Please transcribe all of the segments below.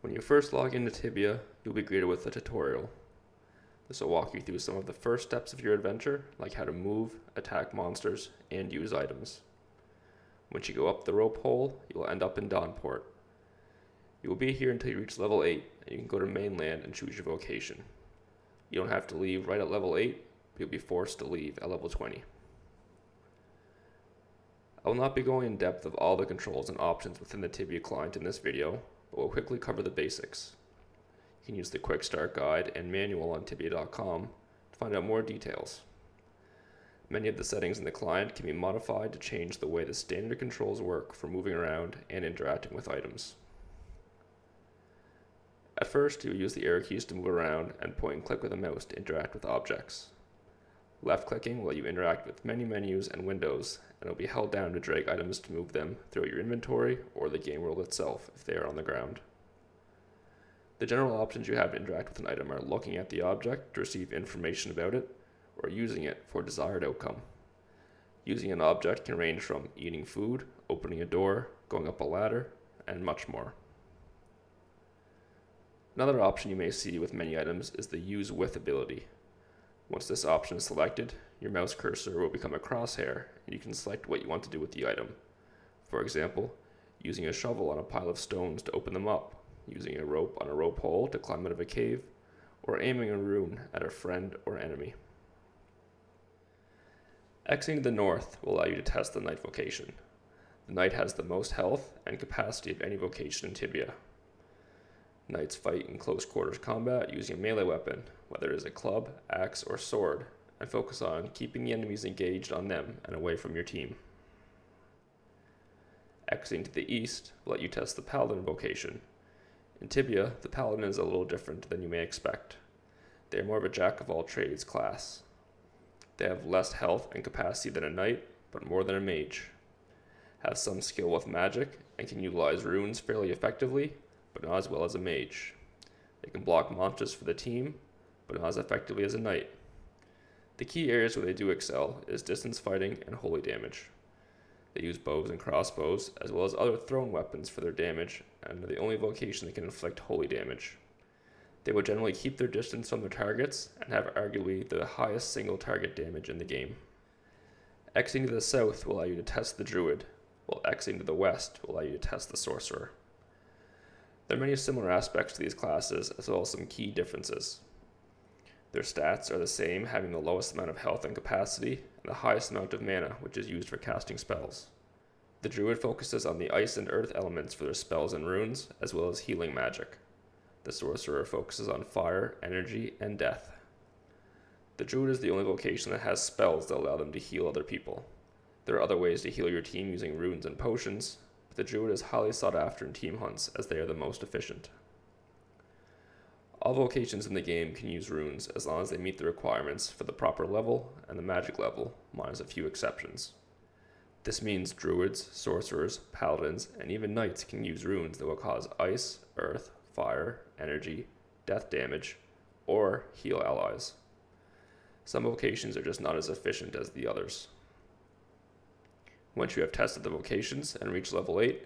When you first log into Tibia, you'll be greeted with a tutorial. This will walk you through some of the first steps of your adventure, like how to move, attack monsters, and use items. Once you go up the rope hole, you will end up in Dawnport. You will be here until you reach level 8, and you can go to mainland and choose your vocation. You don't have to leave right at level 8, but you'll be forced to leave at level 20. I will not be going in depth of all the controls and options within the Tibia client in this video, but we'll quickly cover the basics. You can use the quick start guide and manual on tibia.com to find out more details. Many of the settings in the client can be modified to change the way the standard controls work for moving around and interacting with items. At first, you'll use the arrow keys to move around and point and click with a mouse to interact with objects. Left clicking will let you interact with many menus and windows, and it will be held down to drag items to move them throughout your inventory or the game world itself if they are on the ground. The general options you have to interact with an item are looking at the object to receive information about it, or using it for a desired outcome. Using an object can range from eating food, opening a door, going up a ladder, and much more. Another option you may see with many items is the Use With ability. Once this option is selected, your mouse cursor will become a crosshair, and you can select what you want to do with the item. For example, using a shovel on a pile of stones to open them up, using a rope on a rope hole to climb out of a cave, or aiming a rune at a friend or enemy. Exiting to the north will allow you to test the Knight vocation. The Knight has the most health and capacity of any vocation in Tibia. Knights fight in close quarters combat using a melee weapon, whether it is a club, axe, or sword, and focus on keeping the enemies engaged on them and away from your team. Exiting to the east will let you test the Paladin vocation. In Tibia, the Paladin is a little different than you may expect. They are more of a jack-of-all-trades class. They have less health and capacity than a knight, but more than a mage. Have some skill with magic, and can utilize runes fairly effectively, but not as well as a mage. They can block monsters for the team, but not as effectively as a knight. The key areas where they do excel is distance fighting and holy damage. They use bows and crossbows, as well as other thrown weapons for their damage, and are the only vocation that can inflict holy damage. They will generally keep their distance from their targets, and have arguably the highest single target damage in the game. Exiting to the south will allow you to test the druid, while exiting to the west will allow you to test the sorcerer. There are many similar aspects to these classes, as well as some key differences. Their stats are the same, having the lowest amount of health and capacity, and the highest amount of mana, which is used for casting spells. The druid focuses on the ice and earth elements for their spells and runes, as well as healing magic. The sorcerer focuses on fire, energy, and death. The druid is the only vocation that has spells that allow them to heal other people. There are other ways to heal your team using runes and potions, but the druid is highly sought after in team hunts as they are the most efficient. All vocations in the game can use runes as long as they meet the requirements for the proper level and the magic level, minus a few exceptions. This means druids, sorcerers, paladins, and even knights can use runes that will cause ice, earth, fire, energy, death damage, or heal allies. Some vocations are just not as efficient as the others. Once you have tested the vocations and reached level 8,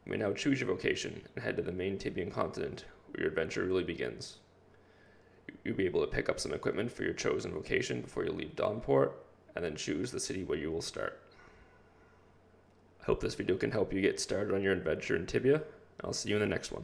you may now choose your vocation and head to the main Tibian continent, where your adventure really begins. You'll be able to pick up some equipment for your chosen vocation before you leave Dawnport, and then choose the city where you will start. I hope this video can help you get started on your adventure in Tibia, and I'll see you in the next one.